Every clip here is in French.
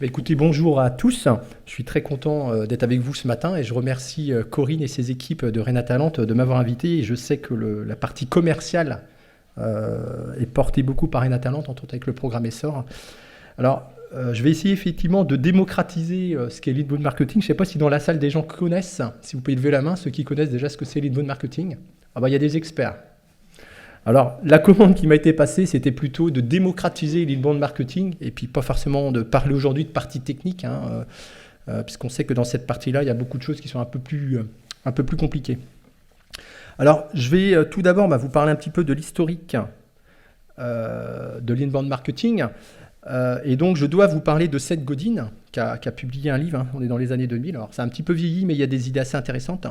Écoutez, bonjour à tous. Je suis très content d'être avec vous ce matin et je remercie Corinne et ses équipes de Rena Talent de m'avoir invité. Et je sais que la partie commerciale est portée beaucoup par Rena Talent, entre autres avec le programme Essor. Alors, je vais essayer effectivement de démocratiser ce qu'est l'inbound marketing. Je ne sais pas si dans la salle des gens connaissent, si vous pouvez lever la main, ceux qui connaissent déjà ce que c'est l'inbound marketing. Ah bah, il y a des experts. Alors, la commande qui m'a été passée, c'était plutôt de démocratiser l'inbound marketing et puis pas forcément de parler aujourd'hui de partie technique, puisqu'on sait que dans cette partie-là, il y a beaucoup de choses qui sont un peu plus compliquées. Alors, je vais tout d'abord vous parler un petit peu de l'historique de l'inbound marketing. Et donc, je dois vous parler de Seth Godin, qui a publié un livre, on est dans les années 2000. Alors, c'est un petit peu vieilli, mais il y a des idées assez intéressantes.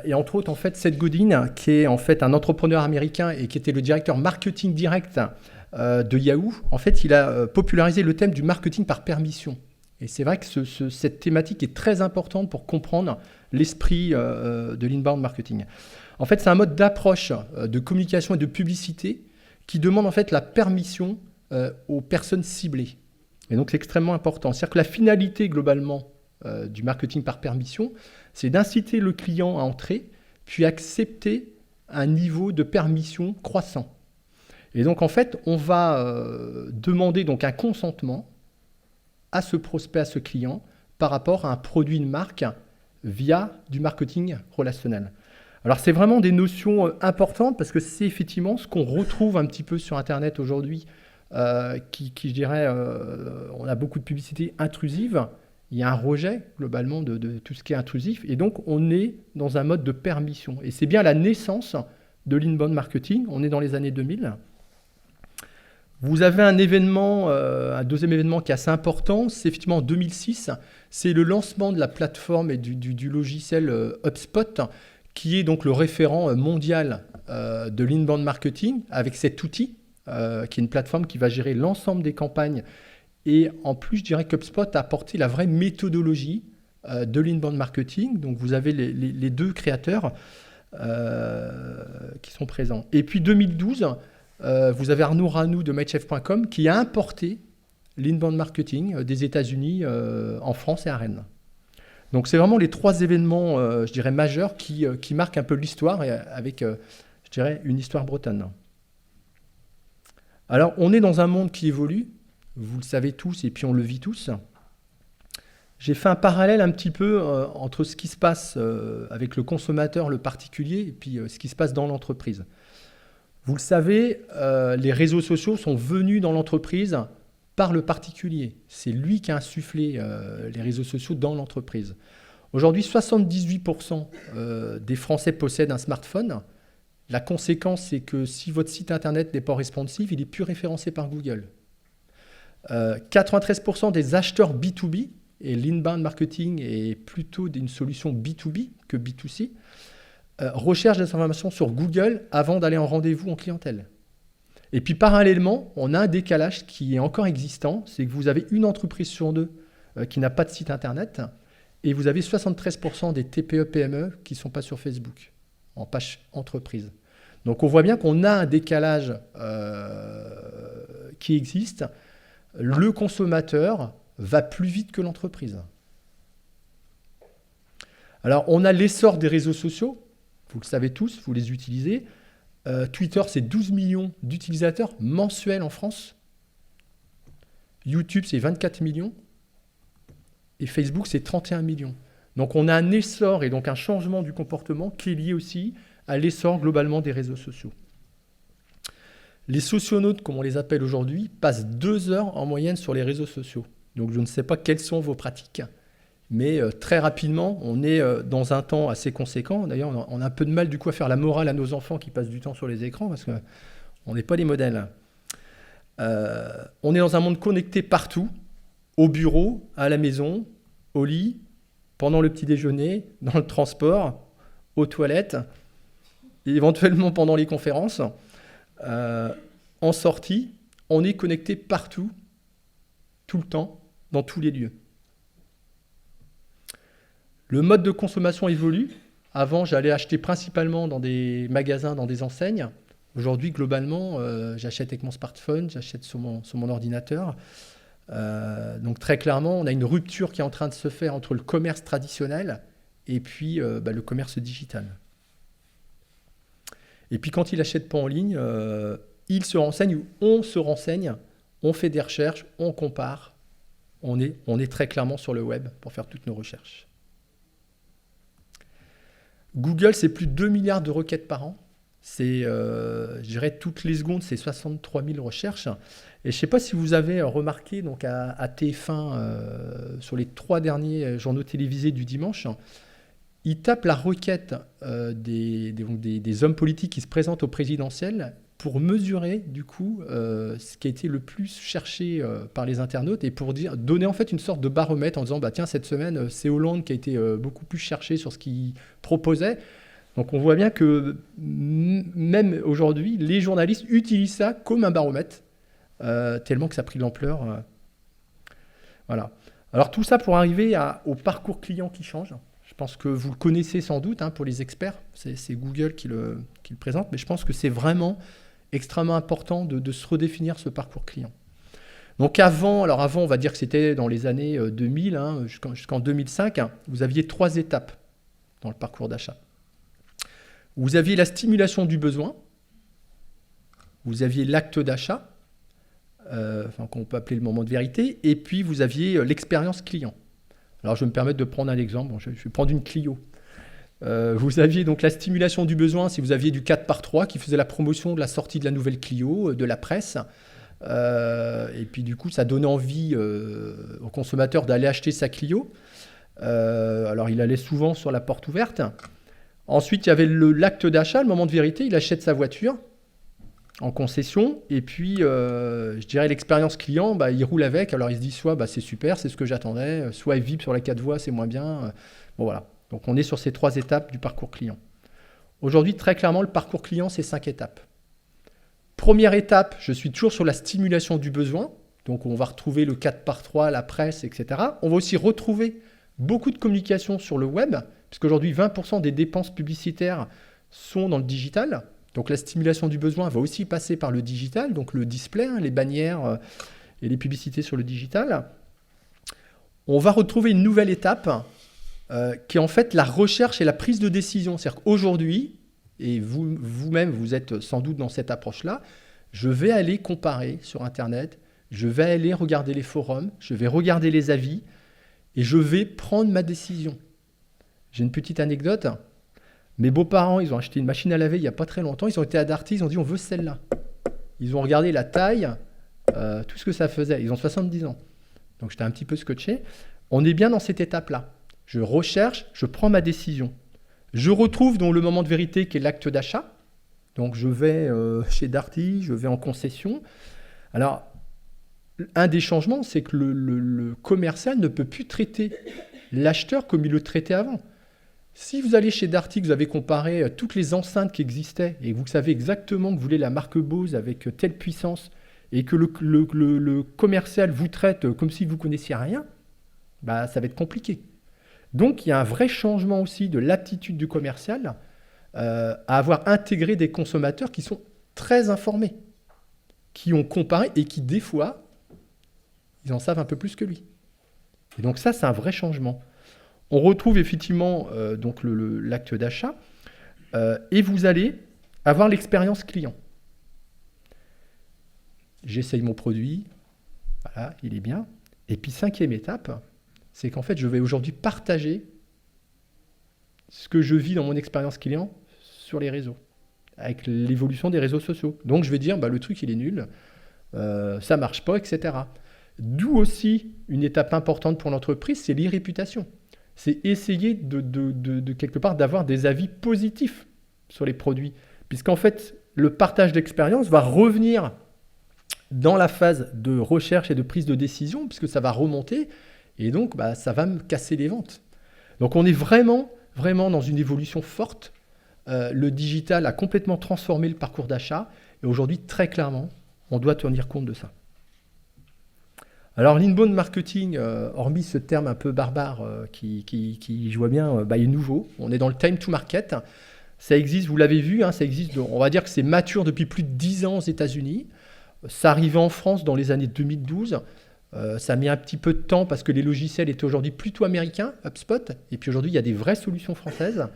Et entre autres, en fait, Seth Godin, qui est en fait un entrepreneur américain et qui était le directeur marketing direct de Yahoo, en fait, il a popularisé le thème du marketing par permission. Et c'est vrai que cette thématique est très importante pour comprendre l'esprit de l'inbound marketing. En fait, c'est un mode d'approche de communication et de publicité qui demande en fait la permission aux personnes ciblées. Et donc, c'est extrêmement important. C'est-à-dire que la finalité, globalement, du marketing par permission, c'est d'inciter le client à entrer, puis accepter un niveau de permission croissant. Et donc, en fait, on va demander donc un consentement à ce prospect, à ce client, par rapport à un produit de marque via du marketing relationnel. Alors, c'est vraiment des notions importantes parce que c'est effectivement ce qu'on retrouve un petit peu sur Internet aujourd'hui, qui je dirais, on a beaucoup de publicité intrusive. Il y a un rejet, globalement, de tout ce qui est intrusif. Et donc, on est dans un mode de permission. Et c'est bien la naissance de l'inbound marketing. On est dans les années 2000. Vous avez un événement, un deuxième événement qui est assez important. C'est effectivement en 2006. C'est le lancement de la plateforme et du logiciel HubSpot, qui est donc le référent mondial de l'inbound marketing, avec cet outil, qui est une plateforme qui va gérer l'ensemble des campagnes. Et en plus, je dirais qu'HubSpot a apporté la vraie méthodologie de l'inbound marketing. Donc, vous avez les deux créateurs qui sont présents. Et puis, 2012, vous avez Arnaud Ranou de MakeChef.com qui a importé l'inbound marketing des États-Unis en France et à Rennes. Donc, c'est vraiment les trois événements, je dirais, majeurs qui marquent un peu l'histoire avec, je dirais, une histoire bretonne. Alors, on est dans un monde qui évolue. Vous le savez tous et puis on le vit tous. J'ai fait un parallèle un petit peu entre ce qui se passe avec le consommateur, le particulier, et puis ce qui se passe dans l'entreprise. Vous le savez, les réseaux sociaux sont venus dans l'entreprise par le particulier. C'est lui qui a insufflé les réseaux sociaux dans l'entreprise. Aujourd'hui, 78% des Français possèdent un smartphone. La conséquence, c'est que si votre site internet n'est pas responsive, il n'est plus référencé par Google. 93% des acheteurs B2B, et l'inbound marketing est plutôt une solution B2B que B2C, recherchent des informations sur Google avant d'aller en rendez-vous en clientèle. Et puis parallèlement, on a un décalage qui est encore existant, c'est que vous avez une entreprise sur deux qui n'a pas de site internet, et vous avez 73% des TPE-PME qui ne sont pas sur Facebook, en page entreprise. Donc on voit bien qu'on a un décalage qui existe. Le consommateur va plus vite que l'entreprise. Alors, on a l'essor des réseaux sociaux. Vous le savez tous, vous les utilisez. Twitter, c'est 12 millions d'utilisateurs mensuels en France. YouTube, c'est 24 millions. Et Facebook, c'est 31 millions. Donc, on a un essor et donc un changement du comportement qui est lié aussi à l'essor globalement des réseaux sociaux. Les socionautes, comme on les appelle aujourd'hui, passent 2 heures en moyenne sur les réseaux sociaux. Donc je ne sais pas quelles sont vos pratiques, mais très rapidement, on est dans un temps assez conséquent. D'ailleurs, on a un peu de mal du coup à faire la morale à nos enfants qui passent du temps sur les écrans parce qu'on n'est pas des modèles. On est dans un monde connecté partout, au bureau, à la maison, au lit, pendant le petit déjeuner, dans le transport, aux toilettes, et éventuellement pendant les conférences. En sortie, on est connecté partout, tout le temps, dans tous les lieux. Le mode de consommation évolue. Avant, j'allais acheter principalement dans des magasins, dans des enseignes. Aujourd'hui, globalement, j'achète avec mon smartphone, j'achète sur mon ordinateur. Donc très clairement, on a une rupture qui est en train de se faire entre le commerce traditionnel et puis le commerce digital. Et puis quand il n'achète pas en ligne, il se renseigne ou on se renseigne, on fait des recherches, on compare. On est très clairement sur le web pour faire toutes nos recherches. Google, c'est plus de 2 milliards de requêtes par an. C'est, je dirais, toutes les secondes, c'est 63 000 recherches. Et je ne sais pas si vous avez remarqué donc à TF1, sur les 3 derniers journaux télévisés du dimanche, ils tapent la requête des hommes politiques qui se présentent au présidentiel pour mesurer, du coup, ce qui a été le plus cherché par les internautes et pour donner en fait une sorte de baromètre en disant tiens, cette semaine, c'est Hollande qui a été beaucoup plus cherché sur ce qu'il proposait. Donc on voit bien que même aujourd'hui, les journalistes utilisent ça comme un baromètre, tellement que ça a pris de l'ampleur. Voilà. Alors tout ça pour arriver au parcours client qui change. Je pense que vous le connaissez sans doute pour les experts. C'est Google qui le présente, mais je pense que c'est vraiment extrêmement important de se redéfinir ce parcours client. Donc avant, on va dire que c'était dans les années 2000, jusqu'en 2005, vous aviez 3 étapes dans le parcours d'achat. Vous aviez la stimulation du besoin, vous aviez l'acte d'achat, qu'on peut appeler le moment de vérité, et puis vous aviez l'expérience client. Alors je vais me permettre de prendre un exemple, je vais prendre une Clio. Vous aviez donc la stimulation du besoin si vous aviez du 4x3 qui faisait la promotion de la sortie de la nouvelle Clio, de la presse. Et puis du coup, ça donnait envie au consommateur d'aller acheter sa Clio. Alors il allait souvent sur la porte ouverte. Ensuite, il y avait l'acte d'achat, le moment de vérité. Il achète sa voiture en concession. Et puis, je dirais l'expérience client, il roule avec. Alors il se dit soit c'est super, c'est ce que j'attendais, soit il vibre sur la 4 voies, c'est moins bien. Bon voilà. Donc on est sur ces 3 étapes du parcours client. Aujourd'hui, très clairement, le parcours client, c'est 5 étapes. Première étape, je suis toujours sur la stimulation du besoin. Donc on va retrouver le 4x3, la presse, etc. On va aussi retrouver beaucoup de communication sur le web, puisqu'aujourd'hui 20% des dépenses publicitaires sont dans le digital. Donc la stimulation du besoin va aussi passer par le digital, donc le display, les bannières et les publicités sur le digital. On va retrouver une nouvelle étape qui est en fait la recherche et la prise de décision. C'est-à-dire qu'aujourd'hui, et vous-même, vous êtes sans doute dans cette approche-là, je vais aller comparer sur Internet, je vais aller regarder les forums, je vais regarder les avis et je vais prendre ma décision. J'ai une petite anecdote. Mes beaux-parents, ils ont acheté une machine à laver il n'y a pas très longtemps. Ils ont été à Darty, ils ont dit on veut celle-là. Ils ont regardé la taille, tout ce que ça faisait. Ils ont 70 ans. Donc j'étais un petit peu scotché. On est bien dans cette étape-là. Je recherche, je prends ma décision. Je retrouve donc le moment de vérité qui est l'acte d'achat. Donc je vais chez Darty, je vais en concession. Alors, un des changements, c'est que le commercial ne peut plus traiter l'acheteur comme il le traitait avant. Si vous allez chez Darty, que vous avez comparé toutes les enceintes qui existaient et que vous savez exactement que vous voulez la marque Bose avec telle puissance et que le commercial vous traite comme si vous ne connaissiez rien, ça va être compliqué. Donc, il y a un vrai changement aussi de l'attitude du commercial à avoir intégré des consommateurs qui sont très informés, qui ont comparé et qui, des fois, ils en savent un peu plus que lui. Et donc ça, c'est un vrai changement. On retrouve effectivement donc l'acte d'achat et vous allez avoir l'expérience client. J'essaye mon produit, voilà, il est bien. Et puis 5e étape, c'est qu'en fait, je vais aujourd'hui partager ce que je vis dans mon expérience client sur les réseaux, avec l'évolution des réseaux sociaux. Donc je vais dire, le truc, il est nul, ça marche pas, etc. D'où aussi une étape importante pour l'entreprise, c'est l'e-réputation. C'est essayer de quelque part d'avoir des avis positifs sur les produits. Puisqu'en fait, le partage d'expérience va revenir dans la phase de recherche et de prise de décision, puisque ça va remonter, et donc ça va me casser les ventes. Donc on est vraiment dans une évolution forte. Le digital a complètement transformé le parcours d'achat, et aujourd'hui, très clairement, on doit tenir compte de ça. Alors, l'inbound marketing, hormis ce terme un peu barbare qui je vois bien, est nouveau. On est dans le time to market. Ça existe, vous l'avez vu, hein, ça existe, on va dire que c'est mature depuis plus de 10 ans aux États-Unis. Ça arrivait en France dans les années 2012. Ça a mis un petit peu de temps parce que les logiciels étaient aujourd'hui plutôt américains, HubSpot. Et puis aujourd'hui, il y a des vraies solutions françaises.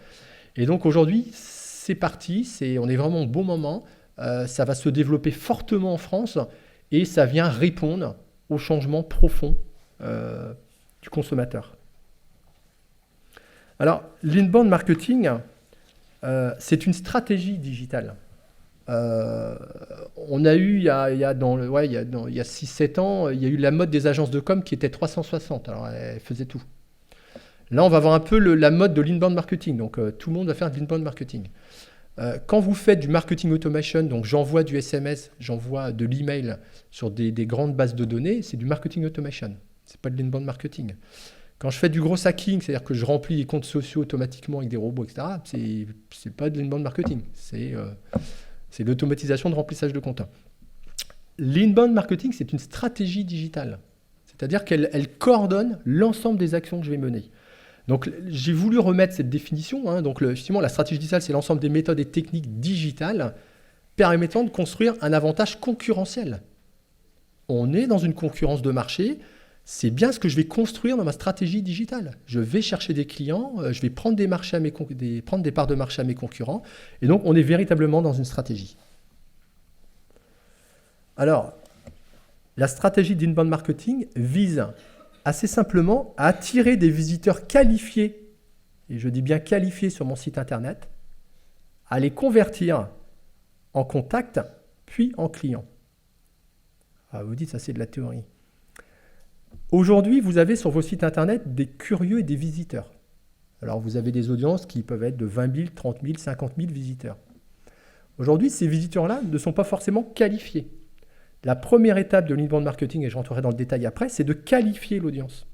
Et donc aujourd'hui, c'est parti, on est vraiment au bon moment. Ça va se développer fortement en France et ça vient répondre au changement profond du consommateur. Alors, l'inbound marketing, c'est une stratégie digitale. On a eu, il y a 6-7 ans, il y a eu la mode des agences de com qui était 360. Alors, elles faisaient tout. Là, on va avoir un peu la mode de l'inbound marketing. Donc, tout le monde va faire de l'inbound marketing. Quand vous faites du marketing automation, donc j'envoie du SMS, j'envoie de l'email sur des grandes bases de données, c'est du marketing automation. C'est pas de l'inbound marketing. Quand je fais du gros hacking, c'est-à-dire que je remplis les comptes sociaux automatiquement avec des robots, etc., c'est pas de l'inbound marketing. C'est l'automatisation de remplissage de comptes. L'inbound marketing, c'est une stratégie digitale. C'est-à-dire qu'elle coordonne l'ensemble des actions que je vais mener. Donc, j'ai voulu remettre cette définition. Hein. Donc, justement, la stratégie digitale, c'est l'ensemble des méthodes et techniques digitales permettant de construire un avantage concurrentiel. On est dans une concurrence de marché. C'est bien ce que je vais construire dans ma stratégie digitale. Je vais chercher des clients, je vais prendre prendre des parts de marché à mes concurrents. Et donc, on est véritablement dans une stratégie. Alors, la stratégie d'inbound marketing vise assez simplement à attirer des visiteurs qualifiés, et je dis bien qualifiés sur mon site internet, à les convertir en contacts, puis en clients. Ah, vous dites, ça c'est de la théorie. Aujourd'hui, vous avez sur vos sites internet des curieux et des visiteurs. Alors, vous avez des audiences qui peuvent être de 20 000, 30 000, 50 000 visiteurs. Aujourd'hui, ces visiteurs-là ne sont pas forcément qualifiés. La première étape de l'inbound marketing, et je rentrerai dans le détail après, c'est de qualifier l'audience.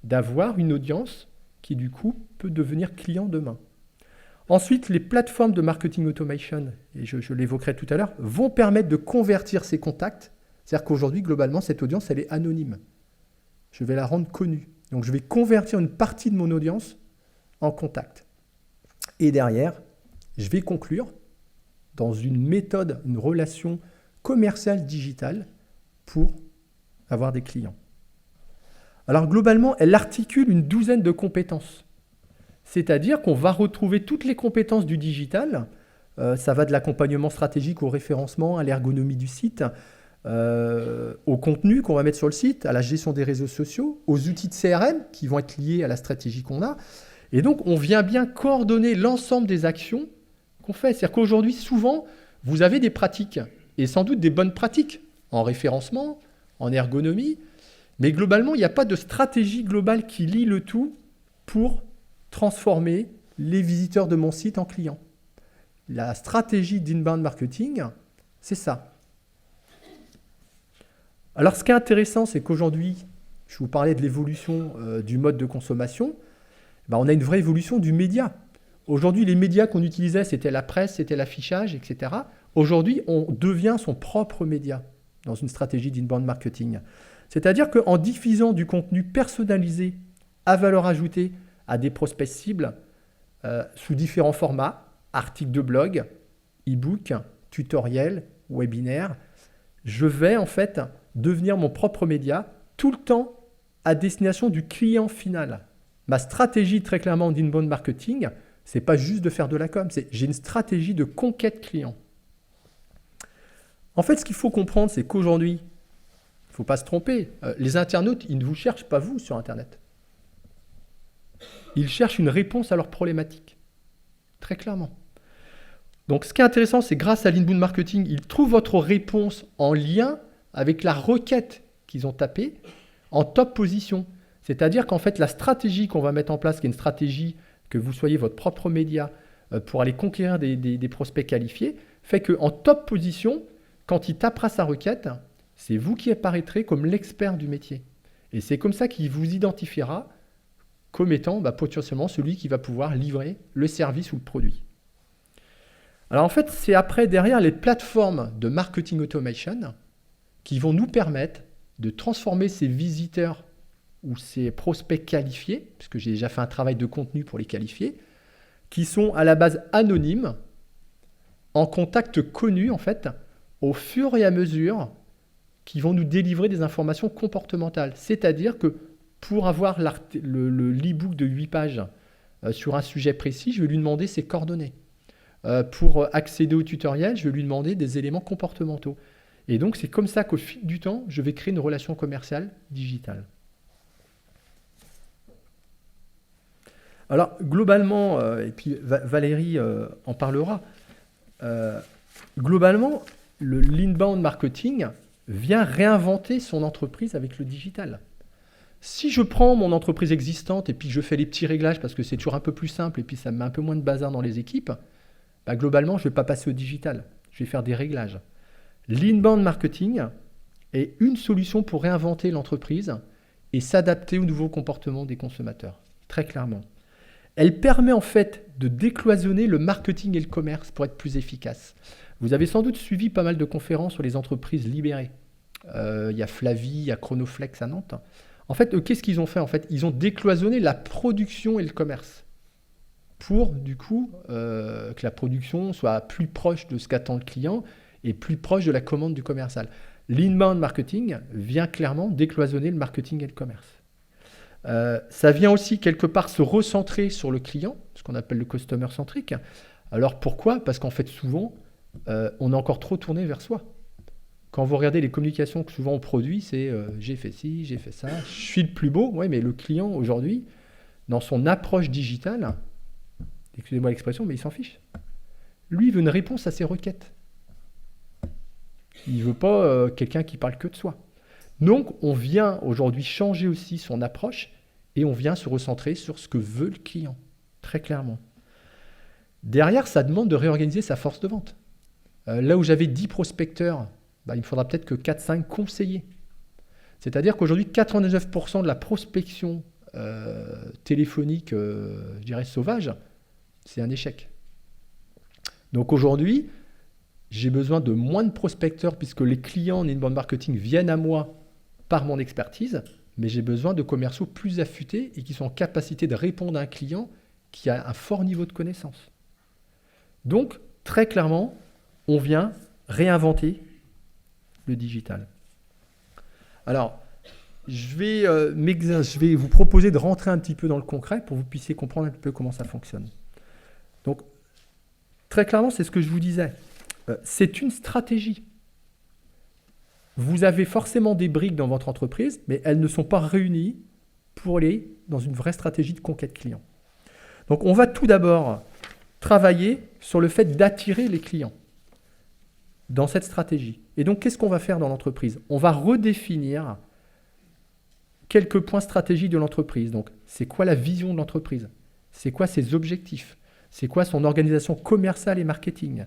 D'avoir une audience qui, du coup, peut devenir client demain. Ensuite, les plateformes de marketing automation, et je l'évoquerai tout à l'heure, vont permettre de convertir ces contacts. C'est-à-dire qu'aujourd'hui, globalement, cette audience, elle est anonyme. Je vais la rendre connue. Donc, je vais convertir une partie de mon audience en contact. Et derrière, je vais conclure dans une méthode, une relation commerciale digitale pour avoir des clients. Alors globalement, elle articule une douzaine de compétences. C'est-à-dire qu'on va retrouver toutes les compétences du digital. Ça va de l'accompagnement stratégique au référencement, à l'ergonomie du site, au contenu qu'on va mettre sur le site, à la gestion des réseaux sociaux, aux outils de CRM qui vont être liés à la stratégie qu'on a. Et donc, on vient bien coordonner l'ensemble des actions qu'on fait. C'est-à-dire qu'aujourd'hui, souvent, vous avez des pratiques, et sans doute des bonnes pratiques, en référencement, en ergonomie, mais globalement, il n'y a pas de stratégie globale qui lie le tout pour transformer les visiteurs de mon site en clients. La stratégie d'inbound marketing, c'est ça. Alors, ce qui est intéressant, c'est qu'aujourd'hui, je vous parlais de l'évolution du mode de consommation, on a une vraie évolution du média. Aujourd'hui, les médias qu'on utilisait, c'était la presse, c'était l'affichage, etc. Aujourd'hui, on devient son propre média dans une stratégie d'inbound marketing. C'est-à-dire qu'en diffusant du contenu personnalisé à valeur ajoutée à des prospects cibles sous différents formats, articles de blog, e-book, tutoriels, webinaires, je vais en fait devenir mon propre média tout le temps à destination du client final. Ma stratégie très clairement d'inbound marketing, c'est pas juste de faire de la com, j'ai une stratégie de conquête client. En fait, ce qu'il faut comprendre, c'est qu'aujourd'hui, il ne faut pas se tromper, les internautes, ils ne vous cherchent pas vous sur Internet. Ils cherchent une réponse à leurs problématiques, très clairement. Donc, ce qui est intéressant, c'est grâce à l'inbound marketing, ils trouvent votre réponse en lien avec la requête qu'ils ont tapée en top position. C'est-à-dire qu'en fait, la stratégie qu'on va mettre en place, qui est une stratégie que vous soyez votre propre média pour aller conquérir des prospects qualifiés, fait qu'en top position, quand il tapera sa requête, c'est vous qui apparaîtrez comme l'expert du métier. Et c'est comme ça qu'il vous identifiera comme étant potentiellement celui qui va pouvoir livrer le service ou le produit. Alors en fait, c'est après, derrière, les plateformes de marketing automation qui vont nous permettre de transformer ces visiteurs ou ces prospects qualifiés, puisque j'ai déjà fait un travail de contenu pour les qualifier, qui sont à la base anonymes, en contact connu en fait, au fur et à mesure qui vont nous délivrer des informations comportementales. C'est-à-dire que pour avoir l'e-book de 8 pages sur un sujet précis, je vais lui demander ses coordonnées. Pour accéder au tutoriel, je vais lui demander des éléments comportementaux. Et donc, c'est comme ça qu'au fil du temps, je vais créer une relation commerciale digitale. Alors, globalement, et puis Valérie en parlera, globalement, l'inbound marketing vient réinventer son entreprise avec le digital. Si je prends mon entreprise existante et puis je fais les petits réglages parce que c'est toujours un peu plus simple et puis ça me met un peu moins de bazar dans les équipes, globalement, je ne vais pas passer au digital. Je vais faire des réglages. L'inbound marketing est une solution pour réinventer l'entreprise et s'adapter aux nouveaux comportements des consommateurs, très clairement. Elle permet en fait de décloisonner le marketing et le commerce pour être plus efficace. Vous avez sans doute suivi pas mal de conférences sur les entreprises libérées. Il y a Flavie, il y a Chronoflex à Nantes. En fait, qu'est-ce qu'ils ont fait? En fait, ils ont décloisonné la production et le commerce pour, du coup, que la production soit plus proche de ce qu'attend le client et plus proche de la commande du commercial. L'inbound marketing vient clairement décloisonner le marketing et le commerce. Ça vient aussi quelque part se recentrer sur le client, ce qu'on appelle le customer centric. Alors pourquoi? Parce qu'en fait, souvent, on est encore trop tourné vers soi. Quand vous regardez les communications que souvent on produit, c'est j'ai fait ci, j'ai fait ça, je suis le plus beau. Oui, mais le client aujourd'hui, dans son approche digitale, excusez-moi l'expression, mais il s'en fiche. Lui, il veut une réponse à ses requêtes. Il ne veut pas quelqu'un qui parle que de soi. Donc, on vient aujourd'hui changer aussi son approche et on vient se recentrer sur ce que veut le client, très clairement. Derrière, ça demande de réorganiser sa force de vente. Là où j'avais 10 prospecteurs, il me faudra peut-être que 4-5 conseillers. C'est-à-dire qu'aujourd'hui, 99% de la prospection téléphonique, je dirais sauvage, c'est un échec. Donc aujourd'hui, j'ai besoin de moins de prospecteurs puisque les clients en inbound marketing viennent à moi par mon expertise, mais j'ai besoin de commerciaux plus affûtés et qui sont en capacité de répondre à un client qui a un fort niveau de connaissance. Donc, très clairement, on vient réinventer le digital. Alors, je vais vous proposer de rentrer un petit peu dans le concret pour que vous puissiez comprendre un peu comment ça fonctionne. Donc, très clairement, c'est ce que je vous disais. C'est une stratégie. Vous avez forcément des briques dans votre entreprise, mais elles ne sont pas réunies pour aller dans une vraie stratégie de conquête client. Donc, on va tout d'abord travailler sur le fait d'attirer les clients dans cette stratégie. Et donc, qu'est-ce qu'on va faire dans l'entreprise? On va redéfinir quelques points stratégiques de l'entreprise. Donc, c'est quoi la vision de l'entreprise? C'est quoi ses objectifs? C'est quoi son organisation commerciale et marketing?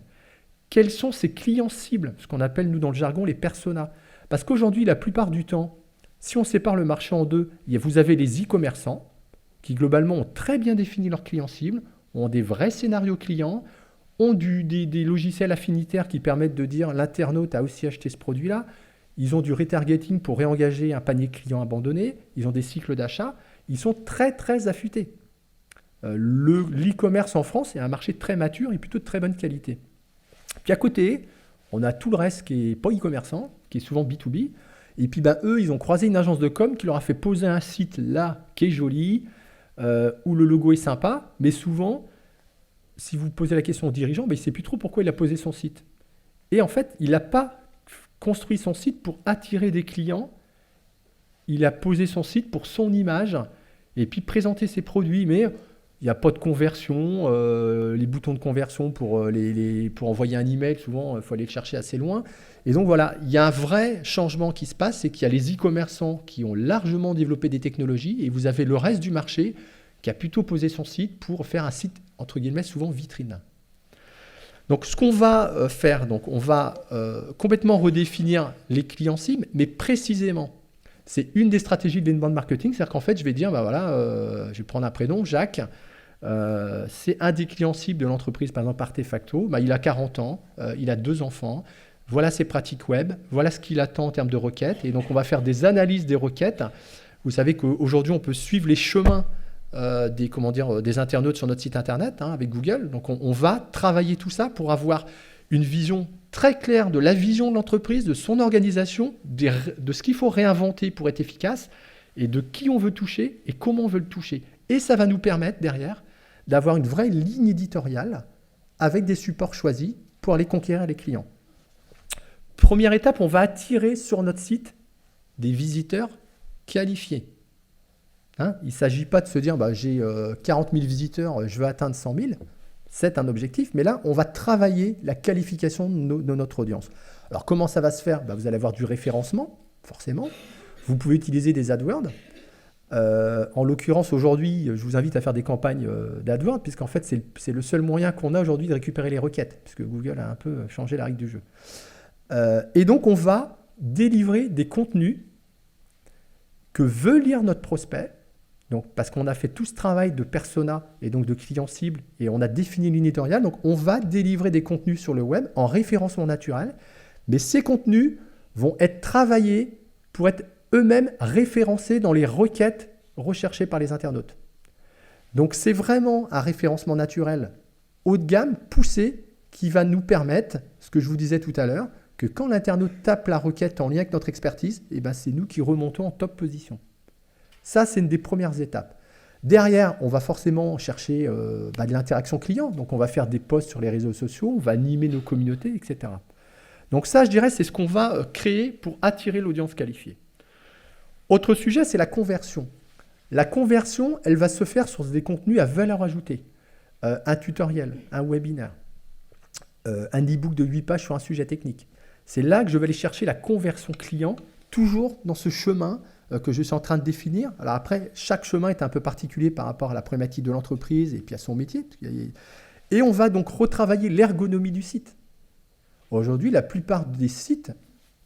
Quels sont ses clients cibles? Ce qu'on appelle, nous, dans le jargon, les personas. Parce qu'aujourd'hui, la plupart du temps, si on sépare le marché en deux, vous avez les e-commerçants qui, globalement, ont très bien défini leurs clients cibles, ont des vrais scénarios clients, ont des logiciels affinitaires qui permettent de dire l'internaute a aussi acheté ce produit-là. Ils ont du retargeting pour réengager un panier client abandonné. Ils ont des cycles d'achat. Ils sont très, très affûtés. L'e-commerce en France est un marché très mature et plutôt de très bonne qualité. Puis à côté, on a tout le reste qui n'est pas e-commerçant, qui est souvent B2B. Et puis eux, ils ont croisé une agence de com qui leur a fait poser un site là qui est joli, où le logo est sympa, mais souvent, si vous posez la question au dirigeant, il ne sait plus trop pourquoi il a posé son site. Et en fait, il n'a pas construit son site pour attirer des clients, il a posé son site pour son image et puis présenter ses produits, mais il n'y a pas de conversion, les boutons de conversion pour envoyer un email, souvent, il faut aller le chercher assez loin. Et donc voilà, il y a un vrai changement qui se passe, c'est qu'il y a les e-commerçants qui ont largement développé des technologies et vous avez le reste du marché qui a plutôt posé son site pour faire un site, entre guillemets, souvent vitrine. Donc ce qu'on va faire, on va complètement redéfinir les clients cibles, mais précisément, c'est une des stratégies de l'inbound marketing, c'est-à-dire qu'en fait, je vais dire, je vais prendre un prénom, Jacques, c'est un des clients cibles de l'entreprise, par exemple Artefacto, il a 40 ans, il a 2 enfants, voilà ses pratiques web, voilà ce qu'il attend en termes de requêtes. Et donc, on va faire des analyses des requêtes. Vous savez qu'aujourd'hui, on peut suivre les chemins des internautes sur notre site internet avec Google. Donc, on va travailler tout ça pour avoir une vision très claire de la vision de l'entreprise, de son organisation, de ce qu'il faut réinventer pour être efficace et de qui on veut toucher et comment on veut le toucher. Et ça va nous permettre derrière d'avoir une vraie ligne éditoriale avec des supports choisis pour aller conquérir les clients. Première étape, on va attirer sur notre site des visiteurs qualifiés. Il ne s'agit pas de se dire j'ai 40 000 visiteurs, je veux atteindre 100 000. C'est un objectif, mais là, on va travailler la qualification de notre audience. Alors, comment ça va se faire ? Vous allez avoir du référencement, forcément. Vous pouvez utiliser des AdWords. En l'occurrence, aujourd'hui, je vous invite à faire des campagnes d'AdWords, puisqu'en fait, c'est le seul moyen qu'on a aujourd'hui de récupérer les requêtes, puisque Google a un peu changé la règle du jeu. Et donc, on va délivrer des contenus que veut lire notre prospect, donc, parce qu'on a fait tout ce travail de persona et donc de client cible, et on a défini une ligne éditoriale. Donc, on va délivrer des contenus sur le web en référencement naturel, mais ces contenus vont être travaillés pour être eux-mêmes référencés dans les requêtes recherchées par les internautes. Donc, c'est vraiment un référencement naturel haut de gamme, poussé, qui va nous permettre, ce que je vous disais tout à l'heure, que quand l'internaute tape la requête en lien avec notre expertise, c'est nous qui remontons en top position. Ça, c'est une des premières étapes. Derrière, on va forcément chercher de l'interaction client. Donc, on va faire des posts sur les réseaux sociaux, on va animer nos communautés, etc. Donc ça, je dirais, c'est ce qu'on va créer pour attirer l'audience qualifiée. Autre sujet, c'est la conversion. La conversion, elle va se faire sur des contenus à valeur ajoutée. Un tutoriel, un webinaire, un e-book de 8 pages sur un sujet technique. C'est là que je vais aller chercher la conversion client, toujours dans ce chemin que je suis en train de définir. Alors après, chaque chemin est un peu particulier par rapport à la problématique de l'entreprise et puis à son métier. Et on va donc retravailler l'ergonomie du site. Aujourd'hui, la plupart des sites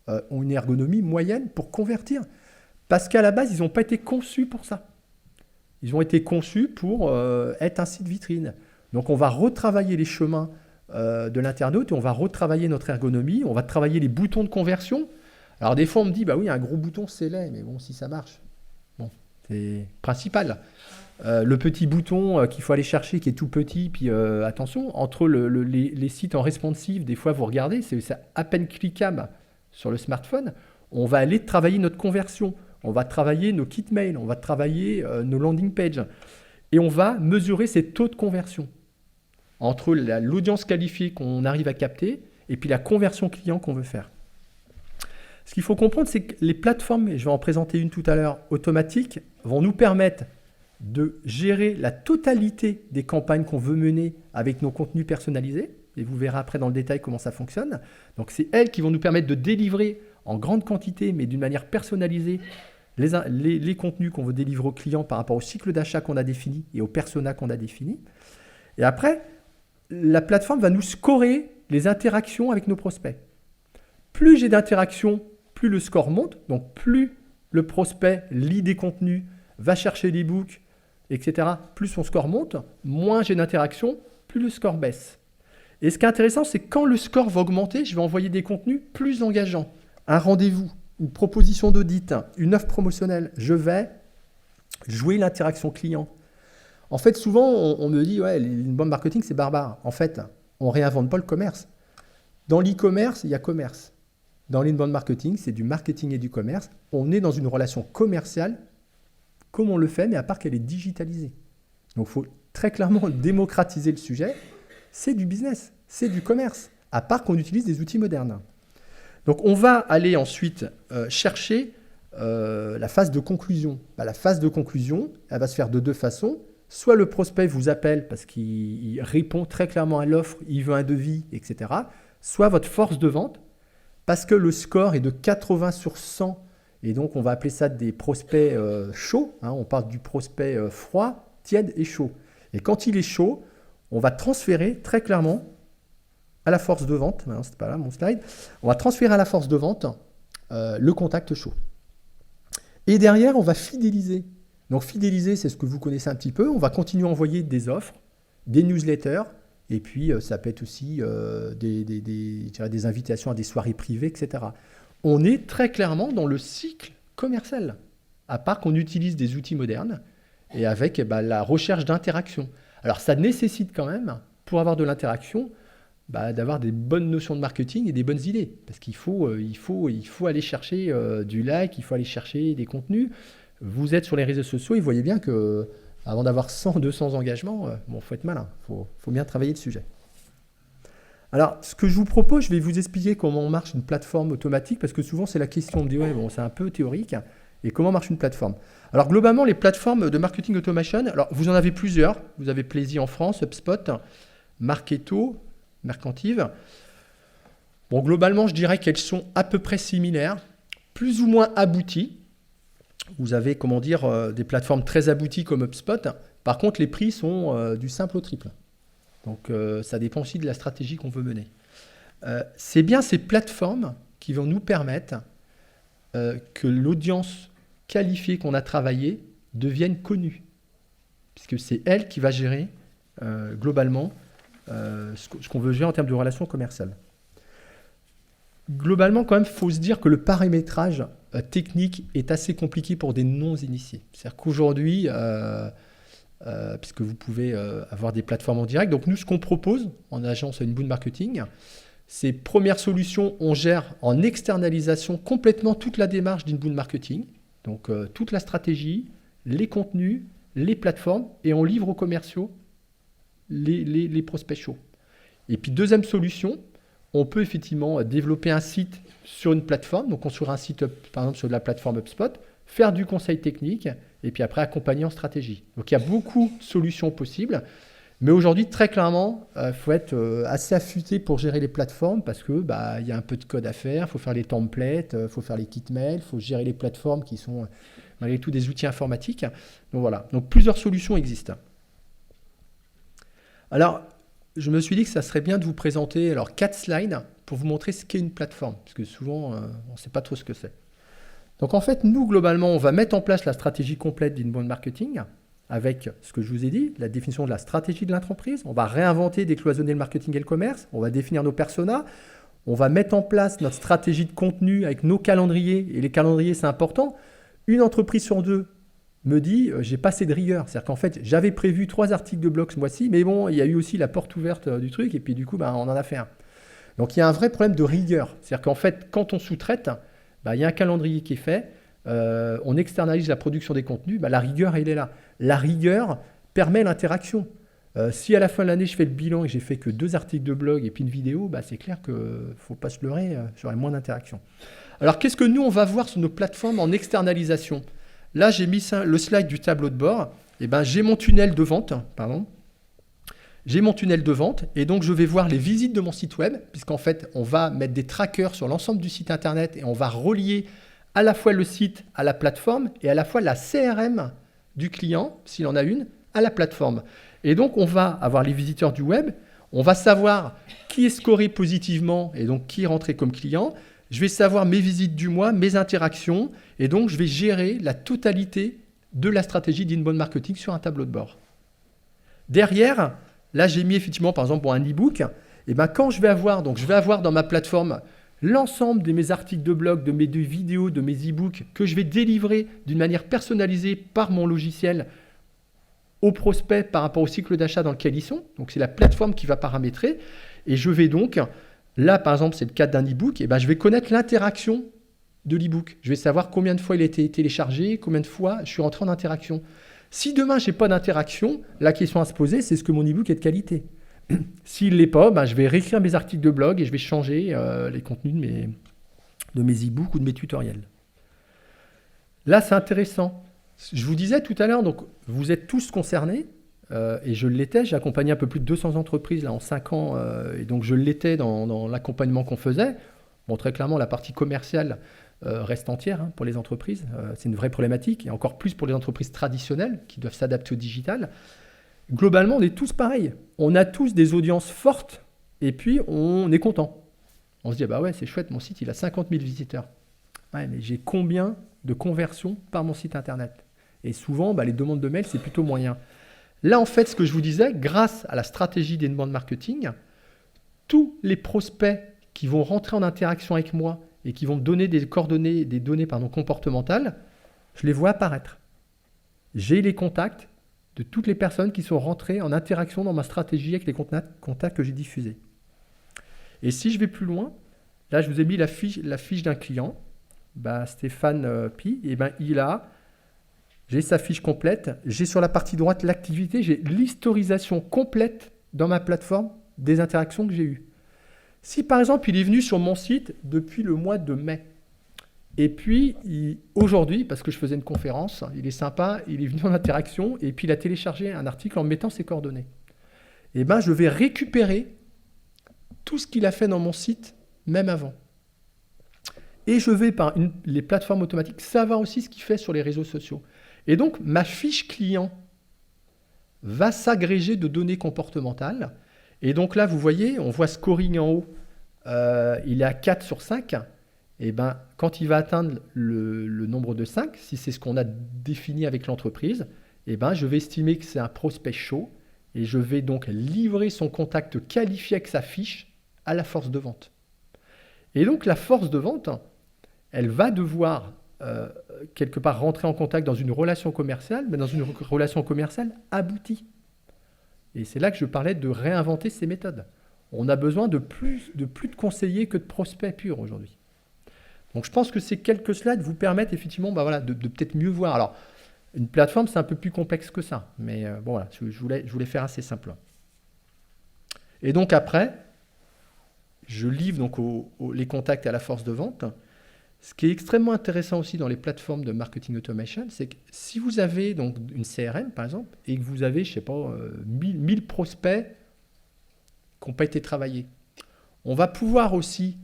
ont une ergonomie moyenne pour convertir. Parce qu'à la base, ils n'ont pas été conçus pour ça. Ils ont été conçus pour être un site vitrine. Donc on va retravailler les chemins de l'internaute et on va retravailler notre ergonomie. On va travailler les boutons de conversion. Alors des fois, on me dit, oui, un gros bouton, c'est laid, mais bon, si ça marche, c'est principal. Le petit bouton qu'il faut aller chercher, qui est tout petit, puis attention, entre les sites en responsive, des fois, vous regardez, c'est à peine cliquable sur le smartphone, on va aller travailler notre conversion, on va travailler nos kits mail, on va travailler nos landing pages, et on va mesurer ces taux de conversion entre l'audience qualifiée qu'on arrive à capter et puis la conversion client qu'on veut faire. Ce qu'il faut comprendre, c'est que les plateformes, et je vais en présenter une tout à l'heure, automatiques, vont nous permettre de gérer la totalité des campagnes qu'on veut mener avec nos contenus personnalisés. Et vous verrez après dans le détail comment ça fonctionne. Donc, c'est elles qui vont nous permettre de délivrer en grande quantité, mais d'une manière personnalisée, les contenus qu'on veut délivrer aux clients par rapport au cycle d'achat qu'on a défini et au persona qu'on a défini. Et après, la plateforme va nous scorer les interactions avec nos prospects. Plus j'ai d'interactions, plus le score monte, donc plus le prospect lit des contenus, va chercher des books, etc., plus son score monte, moins j'ai d'interactions, plus le score baisse. Et ce qui est intéressant, c'est quand le score va augmenter, je vais envoyer des contenus plus engageants. Un rendez-vous, une proposition d'audit, une offre promotionnelle, je vais jouer l'interaction client. En fait, souvent, on me dit, l'inbound marketing, c'est barbare. En fait, on ne réinvente pas le commerce. Dans l'e-commerce, il y a commerce. Dans l'inbound marketing, c'est du marketing et du commerce. On est dans une relation commerciale comme on le fait, mais à part qu'elle est digitalisée. Donc, il faut très clairement démocratiser le sujet. C'est du business, c'est du commerce, à part qu'on utilise des outils modernes. Donc, on va aller ensuite chercher la phase de conclusion. La phase de conclusion, elle va se faire de deux façons. Soit le prospect vous appelle parce qu'il répond très clairement à l'offre, il veut un devis, etc. Soit votre force de vente, parce que le score est de 80 sur 100, et donc on va appeler ça des prospects chauds. On parle du prospect froid, tiède et chaud. Et quand il est chaud, on va transférer très clairement à la force de vente, c'est pas là mon slide, on va transférer à la force de vente le contact chaud. Et derrière, on va fidéliser. Donc fidéliser, c'est ce que vous connaissez un petit peu. On va continuer à envoyer des offres, des newsletters, Et puis, ça peut être aussi je dirais des invitations à des soirées privées, etc. On est très clairement dans le cycle commercial, à part qu'on utilise des outils modernes et avec la recherche d'interaction. Alors, ça nécessite quand même, pour avoir de l'interaction, d'avoir des bonnes notions de marketing et des bonnes idées. Parce qu'il faut aller chercher du like, il faut aller chercher des contenus. Vous êtes sur les réseaux sociaux et vous voyez bien que avant d'avoir 100, 200 engagements, faut être malin, faut bien travailler le sujet. Alors, ce que je vous propose, je vais vous expliquer comment marche une plateforme automatique, parce que souvent c'est la question, on me dit, ouais, bon, c'est un peu théorique, et comment marche une plateforme. Alors, globalement, les plateformes de marketing automation, alors vous en avez plusieurs, vous avez Plaisy en France, HubSpot, Marketo, Mercantive. Bon, globalement, je dirais qu'elles sont à peu près similaires, plus ou moins abouties. Vous avez, des plateformes très abouties comme HubSpot. Par contre, les prix sont du simple au triple. Donc, ça dépend aussi de la stratégie qu'on veut mener. C'est bien ces plateformes qui vont nous permettre que l'audience qualifiée qu'on a travaillée devienne connue. Puisque c'est elle qui va gérer globalement ce qu'on veut gérer en termes de relations commerciales. Globalement, quand même, il faut se dire que le paramétrage technique est assez compliqué pour des non-initiés. C'est-à-dire qu'aujourd'hui, puisque vous pouvez avoir des plateformes en direct, donc nous, ce qu'on propose en agence Inbound Marketing, c'est première solution, on gère en externalisation complètement toute la démarche d'Inbound Marketing, donc toute la stratégie, les contenus, les plateformes, et on livre aux commerciaux les prospects chauds. Et puis deuxième solution, on peut effectivement développer un site sur une plateforme, donc sur un site, par exemple sur de la plateforme HubSpot, faire du conseil technique et puis après accompagner en stratégie. Donc il y a beaucoup de solutions possibles, mais aujourd'hui très clairement, il faut être assez affûté pour gérer les plateformes parce que il y a un peu de code à faire, il faut faire les templates, il faut faire les kits mail, il faut gérer les plateformes qui sont malgré tout des outils informatiques. Donc voilà, donc plusieurs solutions existent. Alors, je me suis dit que ça serait bien de vous présenter 4 slides pour vous montrer ce qu'est une plateforme, parce que souvent, on ne sait pas trop ce que c'est. Donc en fait, nous, globalement, on va mettre en place la stratégie complète d'inbound marketing, avec ce que je vous ai dit, la définition de la stratégie de l'entreprise. On va réinventer, décloisonner le marketing et le commerce, on va définir nos personas, on va mettre en place notre stratégie de contenu avec nos calendriers, et les calendriers, c'est important. Une entreprise sur deux me dit j'ai pas assez de rigueur. C'est-à-dire qu'en fait, j'avais prévu 3 articles de blog ce mois-ci, mais bon, il y a eu aussi la porte ouverte du truc, et puis du coup, on en a fait un. Donc, il y a un vrai problème de rigueur. C'est-à-dire qu'en fait, quand on sous-traite, il y a un calendrier qui est fait, on externalise la production des contenus, la rigueur, elle est là. La rigueur permet l'interaction. Si à la fin de l'année, je fais le bilan et j'ai fait que 2 articles de blog et puis une vidéo, c'est clair qu'il ne faut pas se leurrer, j'aurai moins d'interaction. Alors, qu'est-ce que nous, on va voir sur nos plateformes en externalisation ? Là, j'ai mis le slide du tableau de bord. J'ai mon tunnel de vente. J'ai mon tunnel de vente et donc je vais voir les visites de mon site web, puisqu'en fait, on va mettre des trackers sur l'ensemble du site internet et on va relier à la fois le site à la plateforme et à la fois la CRM du client, s'il en a une, à la plateforme. Et donc, on va avoir les visiteurs du web, on va savoir qui est scoré positivement et donc qui est rentré comme client. Je vais savoir mes visites du mois, mes interactions, et donc je vais gérer la totalité de la stratégie d'inbound marketing sur un tableau de bord. Derrière, là j'ai mis effectivement par exemple un e-book, et quand je vais avoir dans ma plateforme l'ensemble de mes articles de blog, de mes vidéos, de mes e-books que je vais délivrer d'une manière personnalisée par mon logiciel aux prospects par rapport au cycle d'achat dans lequel ils sont. Donc c'est la plateforme qui va paramétrer, et je vais donc... Là, par exemple, c'est le cas d'un e-book. Je vais connaître l'interaction de l'e-book. Je vais savoir combien de fois il a été téléchargé, combien de fois je suis rentré en interaction. Si demain, je n'ai pas d'interaction, la question à se poser, c'est est-ce que mon e-book est de qualité ? S'il ne l'est pas, je vais réécrire mes articles de blog et je vais changer les contenus de mes e-books ou de mes tutoriels. Là, c'est intéressant. Je vous disais tout à l'heure, donc vous êtes tous concernés. Et je l'étais, j'ai accompagné un peu plus de 200 entreprises là, en 5 ans, et donc je l'étais dans l'accompagnement qu'on faisait. Bon, très clairement, la partie commerciale reste entière pour les entreprises. C'est une vraie problématique, et encore plus pour les entreprises traditionnelles qui doivent s'adapter au digital. Globalement, on est tous pareils. On a tous des audiences fortes, et puis on est content. On se dit, ouais, c'est chouette, mon site, il a 50 000 visiteurs. Ouais, mais j'ai combien de conversions par mon site internet ? Et souvent, les demandes de mails, c'est plutôt moyen. Là, en fait, ce que je vous disais, grâce à la stratégie d'inbound marketing, tous les prospects qui vont rentrer en interaction avec moi et qui vont me donner des coordonnées, des données comportementales, je les vois apparaître. J'ai les contacts de toutes les personnes qui sont rentrées en interaction dans ma stratégie avec les contacts que j'ai diffusés. Et si je vais plus loin, là, je vous ai mis la fiche d'un client, Stéphane Pi, et j'ai sa fiche complète, j'ai sur la partie droite l'activité, j'ai l'historisation complète dans ma plateforme des interactions que j'ai eues. Si par exemple il est venu sur mon site depuis le mois de mai, et puis aujourd'hui, parce que je faisais une conférence, il est sympa, il est venu en interaction, et puis il a téléchargé un article en mettant ses coordonnées. Je vais récupérer tout ce qu'il a fait dans mon site, même avant. Et je vais par les plateformes automatiques savoir aussi ce qu'il fait sur les réseaux sociaux. Et donc, ma fiche client va s'agréger de données comportementales. Et donc là, vous voyez, on voit scoring en haut, il est à 4 sur 5. Et quand il va atteindre le nombre de 5, si c'est ce qu'on a défini avec l'entreprise, je vais estimer que c'est un prospect chaud et je vais donc livrer son contact qualifié avec sa fiche à la force de vente. Et donc, la force de vente, elle va devoir quelque part rentrer en contact dans une relation commerciale, mais dans une relation commerciale aboutie. Et c'est là que je parlais de réinventer ces méthodes. On a besoin de plus de conseillers que de prospects purs aujourd'hui. Donc je pense que ces quelques slides vous permettent effectivement de peut-être mieux voir. Alors, une plateforme, c'est un peu plus complexe que ça, mais je voulais faire assez simple. Et donc après, je livre donc les contacts à la force de vente. Ce qui est extrêmement intéressant aussi dans les plateformes de marketing automation, c'est que si vous avez donc une CRM par exemple, et que vous avez, 1000 prospects qui n'ont pas été travaillés, on va pouvoir aussi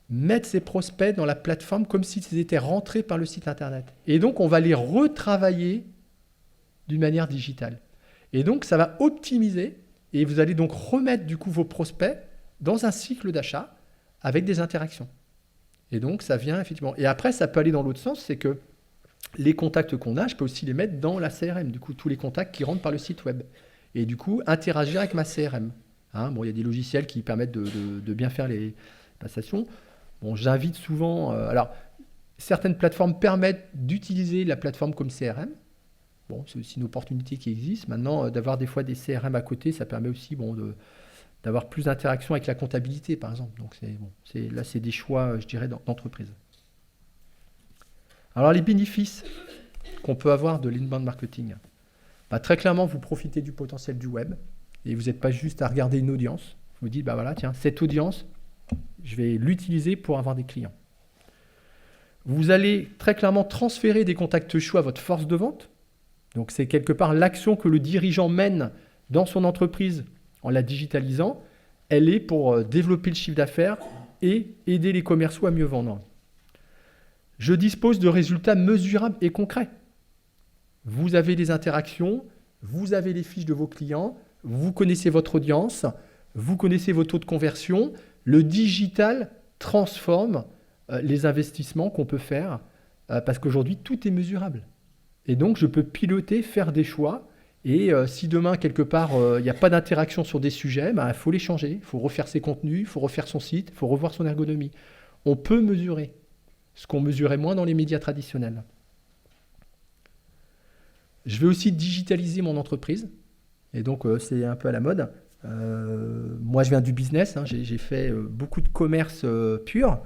mettre ces prospects dans la plateforme comme s'ils étaient rentrés par le site internet. Et donc, on va les retravailler d'une manière digitale. Et donc, ça va optimiser et vous allez donc remettre du coup vos prospects dans un cycle d'achat avec des interactions. Et donc, ça vient effectivement. Et après, ça peut aller dans l'autre sens, c'est que les contacts qu'on a, je peux aussi les mettre dans la CRM. Du coup, tous les contacts qui rentrent par le site web. Et du coup, interagir avec ma CRM. Il y a des logiciels qui permettent de bien faire les passations. J'invite souvent... certaines plateformes permettent d'utiliser la plateforme comme CRM. C'est aussi une opportunité qui existe. Maintenant, d'avoir des fois des CRM à côté, ça permet aussi d'avoir plus d'interaction avec la comptabilité, par exemple. Donc, là, c'est des choix, je dirais, d'entreprise. Alors, les bénéfices qu'on peut avoir de l'inbound marketing. Très clairement, vous profitez du potentiel du web et vous n'êtes pas juste à regarder une audience. Vous dites, cette audience, je vais l'utiliser pour avoir des clients. Vous allez très clairement transférer des contacts chauds à votre force de vente. Donc, c'est quelque part l'action que le dirigeant mène dans son entreprise en la digitalisant. Elle est pour développer le chiffre d'affaires et aider les commerciaux à mieux vendre. Je dispose de résultats mesurables et concrets. Vous avez des interactions, vous avez les fiches de vos clients, vous connaissez votre audience, vous connaissez vos taux de conversion. Le digital transforme les investissements qu'on peut faire parce qu'aujourd'hui, tout est mesurable. Et donc, je peux piloter, faire des choix. Et si demain, quelque part, il n'y a pas d'interaction sur des sujets, il faut les changer. Il faut refaire ses contenus, il faut refaire son site, il faut revoir son ergonomie. On peut mesurer ce qu'on mesurait moins dans les médias traditionnels. Je vais aussi digitaliser mon entreprise. Et donc, c'est un peu à la mode. Moi, je viens du business. J'ai fait beaucoup de commerce pur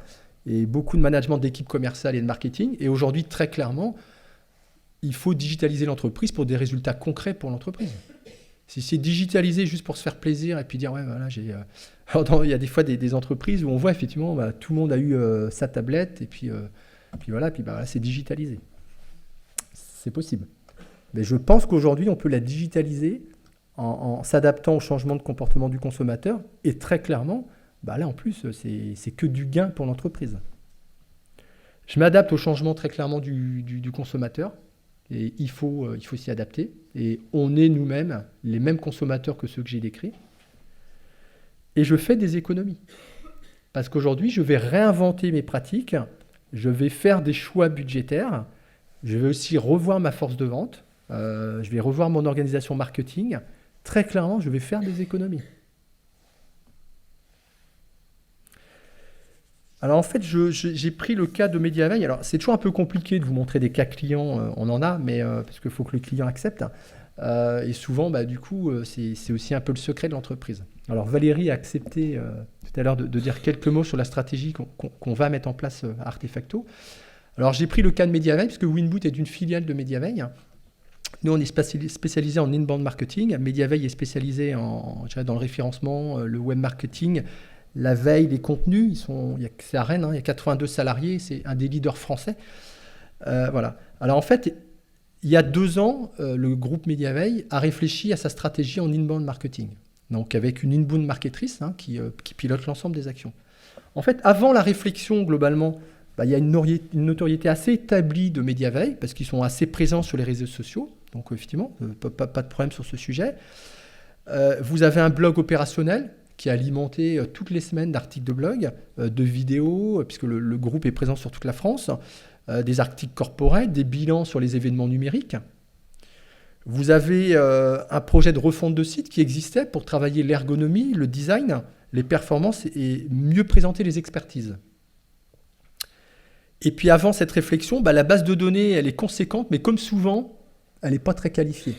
et beaucoup de management d'équipes commerciales et de marketing. Et aujourd'hui, très clairement, il faut digitaliser l'entreprise pour des résultats concrets pour l'entreprise. Si c'est digitalisé juste pour se faire plaisir et puis dire, Alors, il y a des fois des entreprises où on voit effectivement, tout le monde a eu sa tablette et puis c'est digitalisé. C'est possible. Mais je pense qu'aujourd'hui, on peut la digitaliser en s'adaptant au changement de comportement du consommateur. Et très clairement, là en plus, c'est que du gain pour l'entreprise. Je m'adapte au changement très clairement du consommateur. Et il faut s'y adapter. Et on est nous-mêmes les mêmes consommateurs que ceux que j'ai décrits. Et je fais des économies. Parce qu'aujourd'hui, je vais réinventer mes pratiques. Je vais faire des choix budgétaires. Je vais aussi revoir ma force de vente. je vais revoir mon organisation marketing. Très clairement, je vais faire des économies. Alors en fait, j'ai pris le cas de MediaVeille. Alors c'est toujours un peu compliqué de vous montrer des cas clients, on en a, mais parce qu'il faut que le client accepte. Et souvent, du coup, c'est aussi un peu le secret de l'entreprise. Alors Valérie a accepté tout à l'heure de dire quelques mots sur la stratégie qu'on va mettre en place à Artefacto. Alors j'ai pris le cas de MediaVeille, parce que Winboot est une filiale de MediaVeille. Nous, on est spécialisé en inbound marketing. MediaVeille est spécialisé dans le référencement, le web marketing, la veille, les contenus. C'est à Rennes, il y a 82 salariés, c'est un des leaders français. Voilà. Alors en fait, il y a 2 ans, le groupe MediaVeille a réfléchi à sa stratégie en inbound marketing. Donc avec une inbound marketrice qui pilote l'ensemble des actions. En fait, avant la réflexion, globalement, il y a une notoriété assez établie de MediaVeille, parce qu'ils sont assez présents sur les réseaux sociaux. Donc effectivement, pas de problème sur ce sujet. Vous avez un blog opérationnel qui est alimenté toutes les semaines d'articles de blog, de vidéos, puisque le groupe est présent sur toute la France, des articles corporels, des bilans sur les événements numériques. Vous avez un projet de refonte de site qui existait pour travailler l'ergonomie, le design, les performances et mieux présenter les expertises. Et puis avant cette réflexion, la base de données, elle est conséquente, mais comme souvent, elle n'est pas très qualifiée.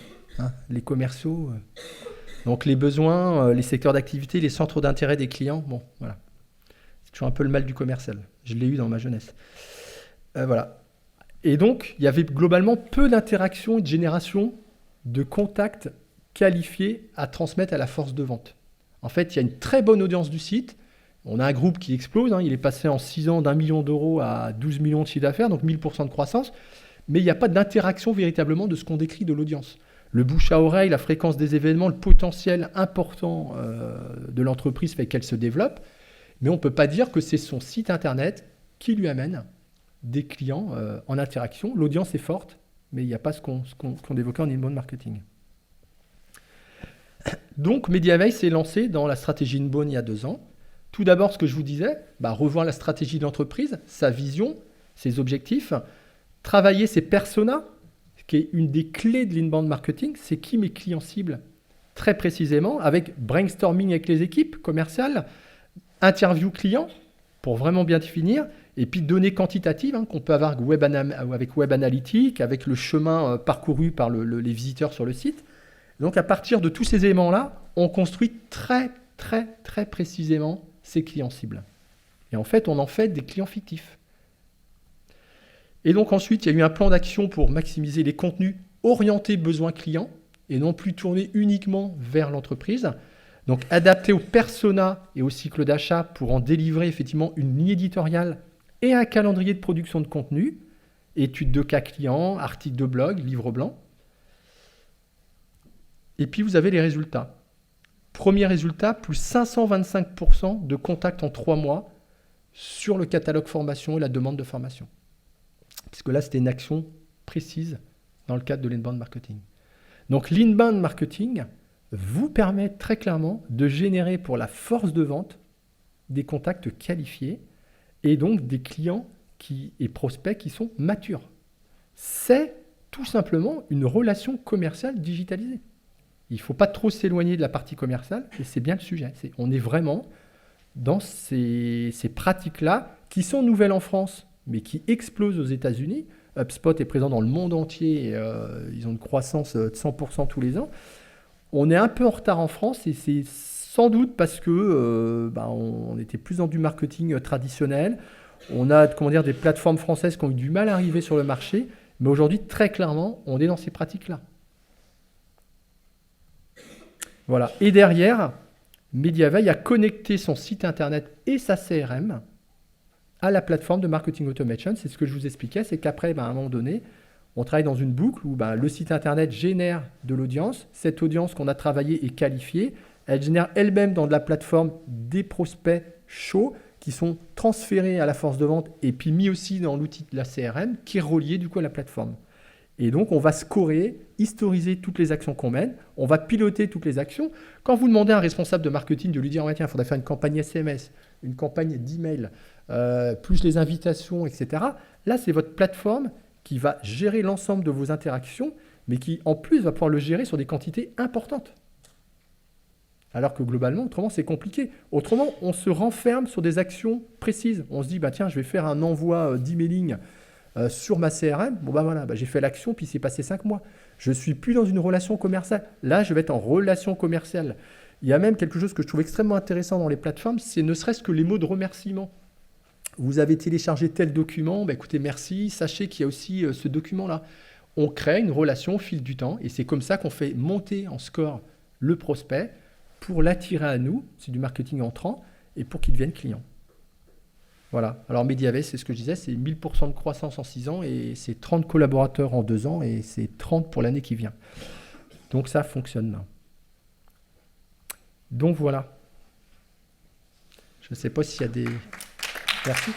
Les commerciaux, donc les besoins, les secteurs d'activité, les centres d'intérêt des clients, voilà. C'est toujours un peu le mal du commercial. Je l'ai eu dans ma jeunesse. Voilà. Et donc, il y avait globalement peu d'interactions et de génération de contacts qualifiés à transmettre à la force de vente. En fait, il y a une très bonne audience du site. On a un groupe qui explose. Il est passé en 6 ans d'1 million d'euros à 12 millions de chiffre d'affaires, donc 1000% de croissance. Mais il n'y a pas d'interaction véritablement de ce qu'on décrit de l'audience. Le bouche à oreille, la fréquence des événements, le potentiel important de l'entreprise fait qu'elle se développe. Mais on ne peut pas dire que c'est son site internet qui lui amène des clients en interaction. L'audience est forte, mais il n'y a pas ce qu'on évoquait en inbound marketing. Donc, MediaVeille s'est lancé dans la stratégie inbound il y a 2 ans. Tout d'abord, ce que je vous disais, revoir la stratégie de l'entreprise, sa vision, ses objectifs, travailler ses personas, ce qui est une des clés de l'inbound marketing, c'est qui mes clients cibles très précisément, avec brainstorming avec les équipes commerciales, interview client pour vraiment bien définir, et puis données quantitatives qu'on peut avoir avec Web Analytics, avec le chemin parcouru par les visiteurs sur le site. Donc à partir de tous ces éléments-là, on construit très très très précisément ses clients cibles. Et en fait, on en fait des clients fictifs. Et donc ensuite, il y a eu un plan d'action pour maximiser les contenus orientés besoins clients et non plus tournés uniquement vers l'entreprise. Donc adapté aux personas et au cycle d'achat pour en délivrer effectivement une ligne éditoriale et un calendrier de production de contenu, études de cas clients, articles de blog, livre blanc. Et puis vous avez les résultats. Premier résultat, plus 525% de contacts en 3 mois sur le catalogue formation et la demande de formation. Puisque là, c'était une action précise dans le cadre de l'inbound marketing. Donc l'inbound marketing vous permet très clairement de générer pour la force de vente des contacts qualifiés et donc des clients et prospects qui sont matures. C'est tout simplement une relation commerciale digitalisée. Il ne faut pas trop s'éloigner de la partie commerciale, et c'est bien le sujet. On est vraiment dans ces pratiques-là qui sont nouvelles en France, mais qui explosent aux États-Unis. HubSpot est présent dans le monde entier, ils ont une croissance de 100% tous les ans. On est un peu en retard en France, et c'est sans doute parce que on était plus dans du marketing traditionnel. On a des plateformes françaises qui ont eu du mal à arriver sur le marché, mais aujourd'hui, très clairement, on est dans ces pratiques-là. Voilà. Et derrière, MediaVeille a connecté son site internet et sa CRM à la plateforme de marketing automation. C'est ce que je vous expliquais, c'est qu'après, à un moment donné, on travaille dans une boucle où le site internet génère de l'audience. Cette audience qu'on a travaillée et qualifiée, elle génère elle-même dans de la plateforme des prospects chauds qui sont transférés à la force de vente et puis mis aussi dans l'outil de la CRM qui est relié du coup à la plateforme. Et donc, on va scorer, historiser toutes les actions qu'on mène. On va piloter toutes les actions. Quand vous demandez à un responsable de marketing de lui dire tiens, il faudrait faire une campagne SMS, une campagne d'email, plus les invitations, etc. Là, c'est votre plateforme qui va gérer l'ensemble de vos interactions mais qui en plus va pouvoir le gérer sur des quantités importantes. Alors que globalement, autrement, c'est compliqué. Autrement, on se renferme sur des actions précises. On se dit, bah, tiens, je vais faire un envoi d'emailing sur ma CRM. Bon, bah voilà, bah, j'ai fait l'action, puis c'est passé 5 mois. Je ne suis plus dans une relation commerciale. Là, je vais être en relation commerciale. Il y a même quelque chose que je trouve extrêmement intéressant dans les plateformes, c'est ne serait-ce que les mots de remerciement. Vous avez téléchargé tel document, bah, écoutez, merci, sachez qu'il y a aussi ce document-là. On crée une relation au fil du temps, et c'est comme ça qu'on fait monter en score le prospect, pour l'attirer à nous, c'est du marketing entrant, et pour qu'il devienne client. Voilà. Alors Mediavet, c'est ce que je disais, c'est 1000% de croissance en 6 ans, et c'est 30 collaborateurs en 2 ans, et c'est 30 pour l'année qui vient. Donc ça fonctionne. Donc voilà. Je ne sais pas s'il y a des... Merci.